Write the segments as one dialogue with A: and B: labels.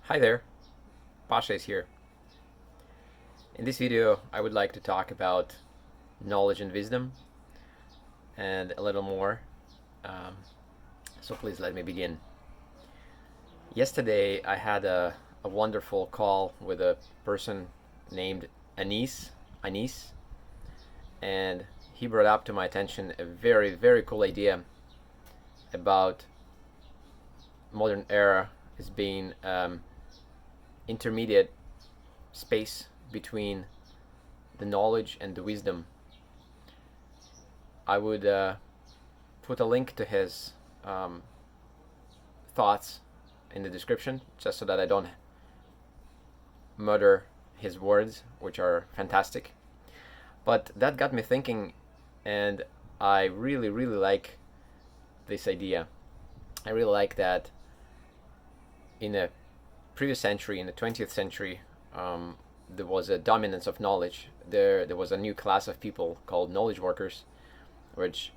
A: Hi there, Pasha is here. In this video, I would like to talk about knowledge and wisdom and a little more. Um, so please let me begin. Yesterday, I had a wonderful call with a person named Anis, and he brought up to my attention a very, very cool idea about modern era as being intermediate space between the knowledge and the wisdom. I would put a link to his thoughts in the description just so that I don't murder his words, which are fantastic. But that got me thinking, and I really, really like this idea. I really like that in the previous century, in the 20th century, there was a dominance of knowledge. There was a new class of people called knowledge workers, which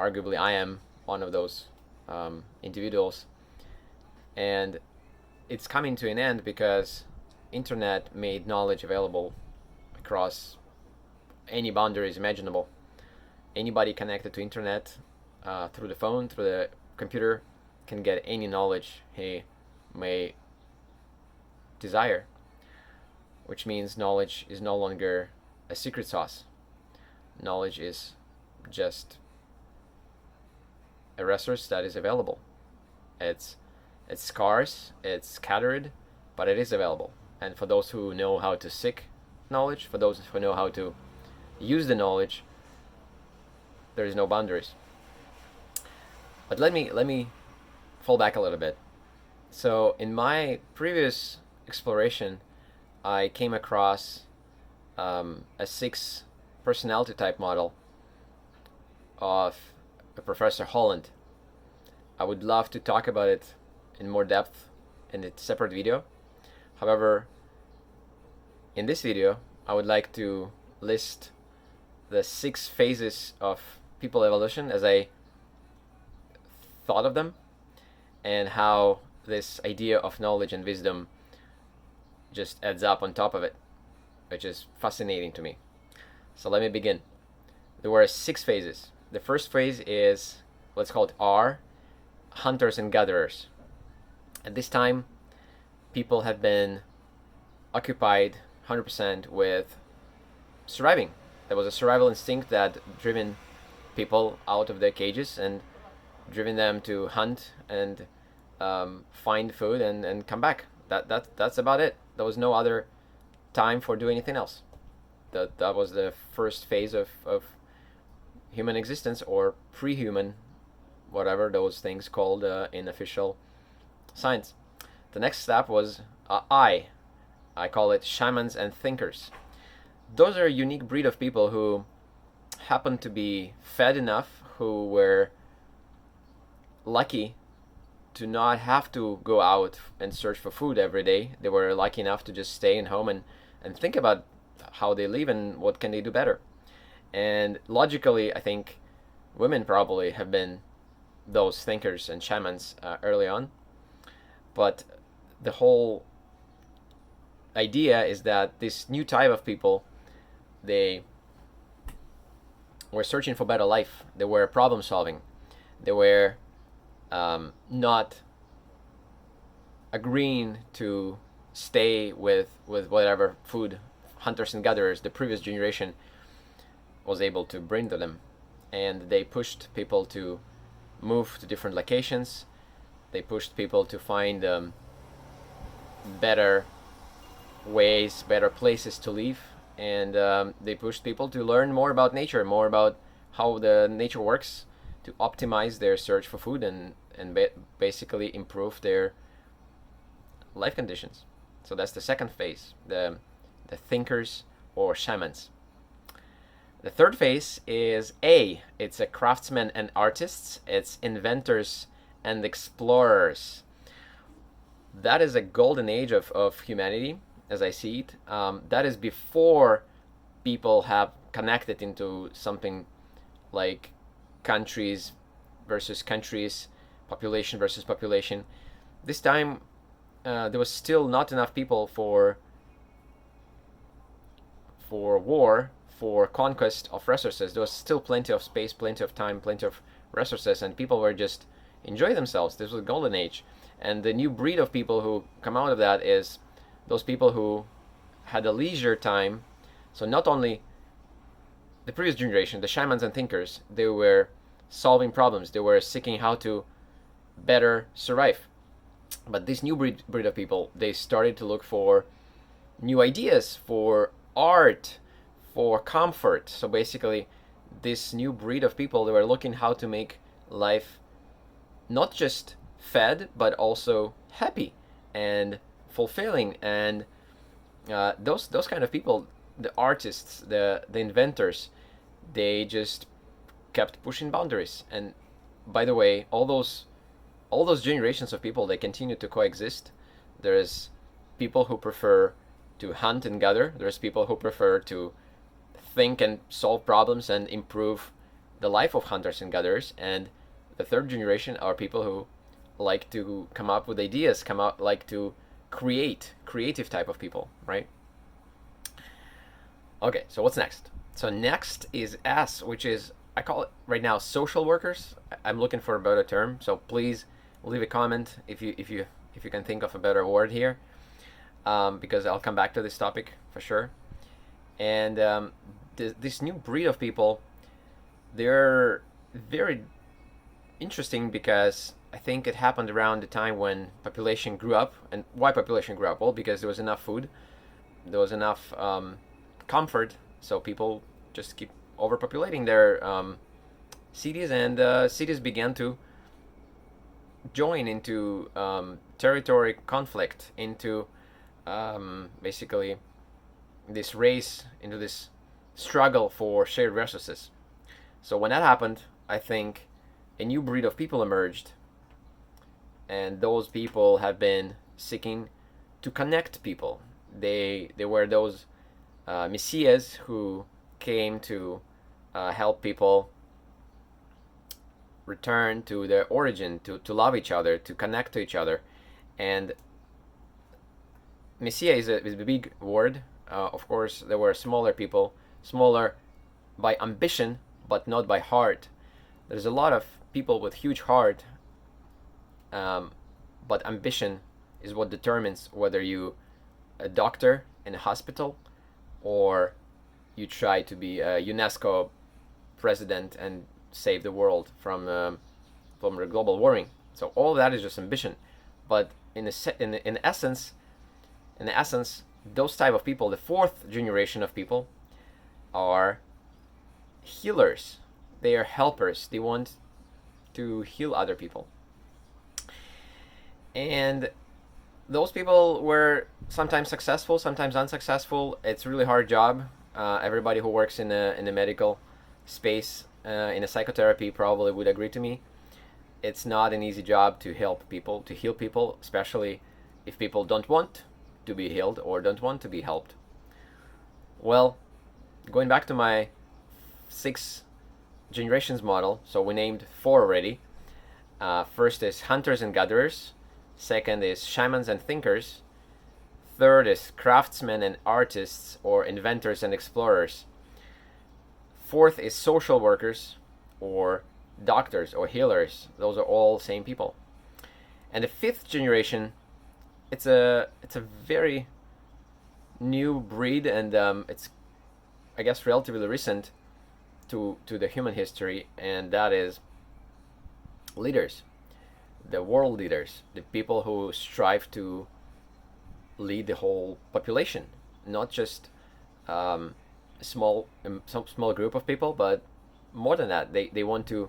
A: arguably I am one of those individuals. And it's coming to an end because internet made knowledge available across any boundaries imaginable. Anybody connected to internet through the phone, through the computer, can get any knowledge he may desire, which means knowledge is no longer a secret sauce. Knowledge is just a resource that is available. It's scarce, it's scattered, but it is available. And for those who know how to seek knowledge, for those who know how to use the knowledge, there is no boundaries. But let me fall back a little bit. So in my previous exploration, I came across a 6 personality type model of a Professor Holland. I would love to talk about it in more depth in a separate video. However, in this video, I would like to list the 6 phases of people evolution as I thought of them, and how this idea of knowledge and wisdom just adds up on top of it, which is fascinating to me. So let me begin. There were 6 phases. The first phase is, let's call it R, hunters and gatherers. At this time, people have been occupied 100% with surviving. There was a survival instinct that driven people out of their cages and driven them to hunt and find food and come back. That's about it. There was no other time for doing anything else. That was the first phase of human existence, or pre-human, whatever those things called in official science. The next step was I call it Shamans and Thinkers. Those are a unique breed of people who happen to be fed enough, who were lucky to not have to go out and search for food every day. They were lucky enough to just stay in home and think about how they live and what can they do better. And logically, I think women probably have been those thinkers and shamans early on. But the whole idea is that this new type of people, they were searching for better life. They were problem solving. They were not agreeing to stay with whatever food hunters and gatherers the previous generation was able to bring to them. And they pushed people to move to different locations. They pushed people to find better ways, better places to live. And they pushed people to learn more about nature, more about how the nature works, to optimize their search for food and basically improve their life conditions. So that's the second phase, the thinkers or shamans. The third phase is A. It's a craftsmen and artists. It's inventors and explorers. That is a golden age of humanity, as I see it. That is before people have connected into something like countries versus countries, population versus population. This time there was still not enough people for war, for conquest of resources. There was still plenty of space, plenty of time, plenty of resources, and people were just enjoying themselves. This was a golden age. And the new breed of people who come out of that is those people who had a leisure time. So not only the previous generation, the shamans and thinkers, they were solving problems. They were seeking how to better survive. But this new breed of people, they started to look for new ideas, for art, for comfort. So basically, this new breed of people, they were looking how to make life not just fed, but also happy and fulfilling. And those kind of people, the artists, the inventors, they just kept pushing boundaries. And by the way, all those generations of people, they continue to coexist. There's people who prefer to hunt and gather. There's people who prefer to think and solve problems and improve the life of hunters and gatherers. And the third generation are people who like to come up with ideas, like to creative type of people, right? Okay, so what's next? So next is S, which is, I call it right now social workers. I'm looking for a better term, so please leave a comment if you can think of a better word here, because I'll come back to this topic for sure. And this new breed of people, they're very interesting because I think it happened around the time when population grew up. And why population grew up? Well, because there was enough food, there was enough comfort, so people just keep overpopulating their cities, and cities began to join into territory conflict, into basically this race, into this struggle for shared resources. So when that happened, I think a new breed of people emerged, and those people have been seeking to connect people. They were those messiahs who came to help people return to their origin, to love each other, to connect to each other. And messiah is a big word. Of course, there were smaller people, smaller by ambition, but not by heart. There's a lot of people with huge heart, but ambition is what determines whether you a doctor in a hospital or you try to be a UNESCO president and save the world from the global warming. So all that is just ambition. But in essence, those type of people, the fourth generation of people, are healers. They are helpers. They want to heal other people. And those people were sometimes successful, sometimes unsuccessful. It's a really hard job. Everybody who works in a medical space, in a psychotherapy, probably would agree to me. It's not an easy job to help people, to heal people, especially if people don't want to be healed or don't want to be helped. Well, going back to my 6 generations model, so we named 4 already. First is hunters and gatherers. Second is shamans and thinkers. Third is craftsmen and artists, or inventors and explorers. Fourth is social workers, or doctors or healers. Those are all same people. And the 5th generation, it's a very new breed, and it's, I guess, relatively recent to the human history, and that is leaders, the world leaders, the people who strive to lead the whole population, not just some small group of people, but more than that. They want to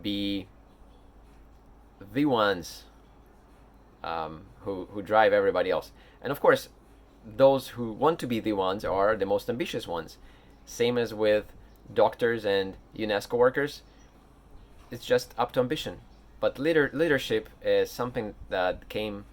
A: be the ones who drive everybody else. And of course, those who want to be the ones are the most ambitious ones. Same as with doctors and UNESCO workers. It's just up to ambition. But leadership is something that came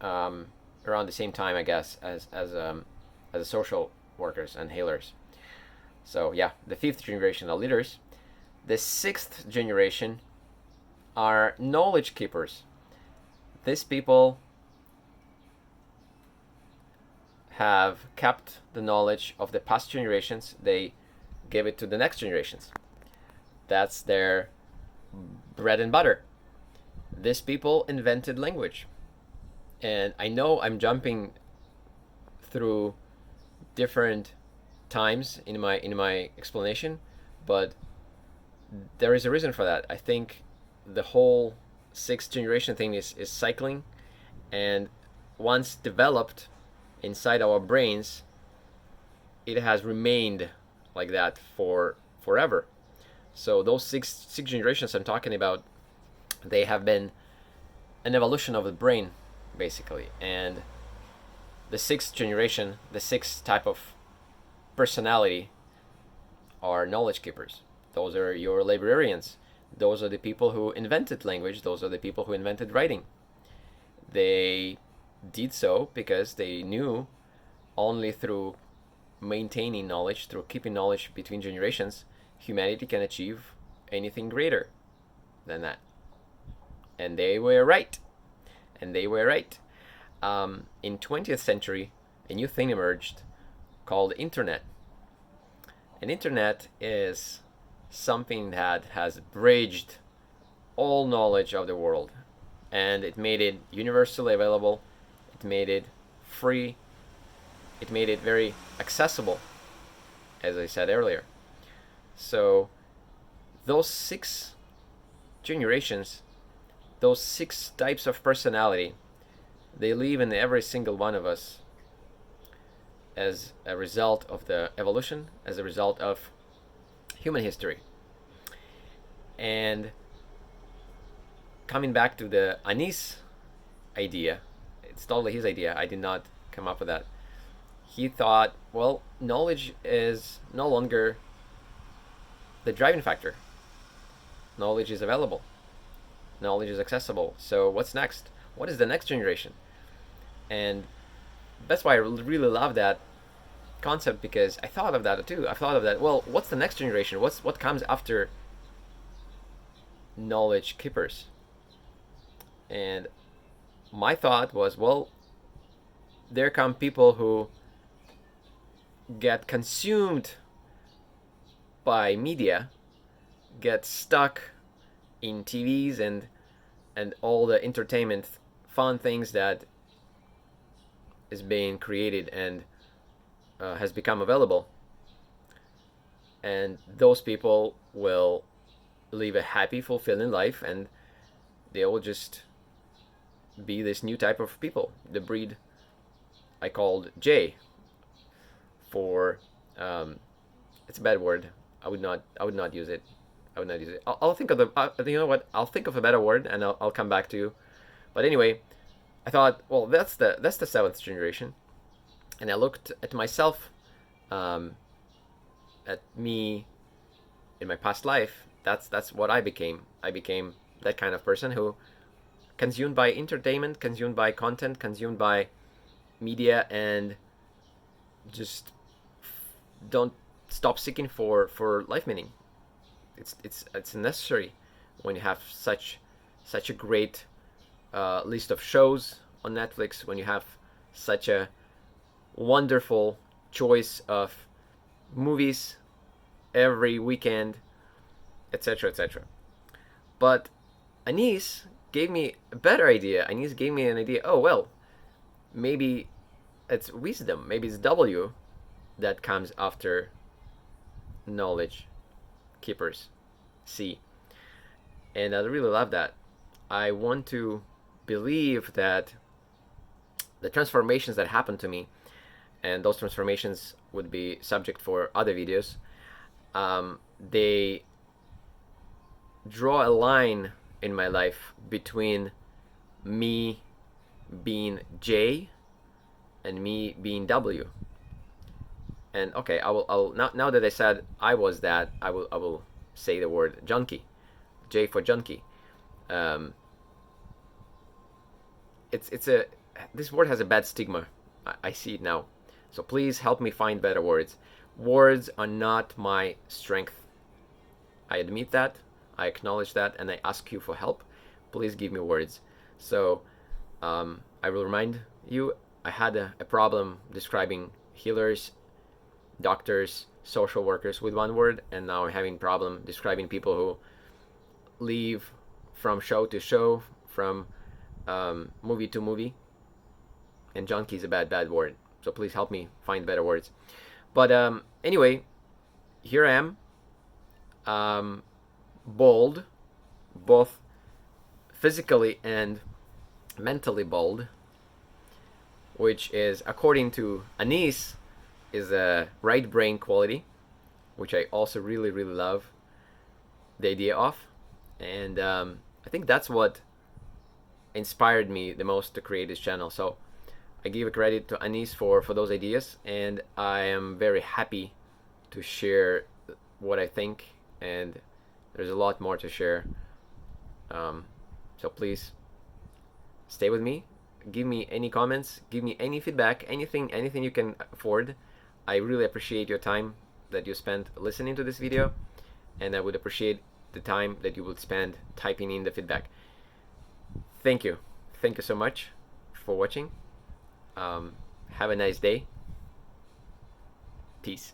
A: around the same time, I guess, as the social workers and healers. So yeah, the 5th generation are leaders. The 6th generation are knowledge keepers. these people have kept the knowledge of the past generations. They give it to the next generations. That's their bread and butter. These people invented language. And I know I'm jumping through different times in my explanation, but there is a reason for that. I think the whole sixth generation thing is cycling, and once developed inside our brains, it has remained like that for forever. So those six generations I'm talking about, they have been an evolution of the brain, basically. And the sixth generation, the sixth type of personality, are knowledge keepers. Those are your librarians. Those are the people who invented language. Those are the people who invented writing. They did so because they knew only through maintaining knowledge, through keeping knowledge between generations, humanity can achieve anything greater than that. And they were right. In 20th century, a new thing emerged called internet. And internet is something that has bridged all knowledge of the world, and it made it universally available. It made it free. It made it very accessible, as I said earlier. So those six generations, those six types of personality, they live in every single one of us as a result of the evolution, as a result of human history. And coming back to the Anis idea, it's totally his idea. I did not come up with that. He thought, well, knowledge is no longer the driving factor. Knowledge is available. Knowledge is accessible. So what's next? What is the next generation? And that's why I really love that concept, because I thought of that too. I thought of that, well, what's the next generation? What comes after knowledge keepers? And my thought was, well, there come people who get consumed by media, get stuck in TVs and all the entertainment fun things that is being created and has become available. And those people will live a happy, fulfilling life, and they will just be this new type of people, the breed I called J. For it's a bad word. I would not use it. I'll think of you know what? I'll think of a better word, and I'll come back to you. But anyway, I thought, well, that's the seventh generation, and I looked at myself, at me in my past life. That's what I became. I became that kind of person who, consumed by entertainment, consumed by content, consumed by media, and just don't stop seeking for life meaning. It's necessary when you have such a great list of shows on Netflix, when you have such a wonderful choice of movies every weekend, etc., etc. But Anis gave me a better idea. Anis gave me an idea. Oh, well, maybe it's wisdom. Maybe it's W that comes after knowledge keepers, C. And I really love that. I want to believe that the transformations that happened to me, and those transformations would be subject for other videos, they draw a line in my life between me being J and me being W. And okay, I'll now that I said I was that, I will say the word junkie, J for junkie. This word has a bad stigma. I see it now. So please help me find better words. Words are not my strength. I admit that, I acknowledge that, and I ask you for help. Please give me words. So I will remind you, I had a problem describing healers, doctors, social workers with one word, and now I'm having problem describing people who leave from show to show, from movie to movie. And junkie is a bad word, so please help me find better words. But anyway, here I am, bold, both physically and mentally bold, which is, according to Anis, is a right brain quality, which I also really love the idea of. And I think that's what inspired me the most to create this channel. So I give a credit to Anis for those ideas, and I am very happy to share what I think, and there's a lot more to share. So please stay with me, give me any comments, give me any feedback, anything you can afford. I really appreciate your time that you spent listening to this video, and I would appreciate the time that you would spend typing in the feedback. Thank you so much for watching. Have a nice day. Peace.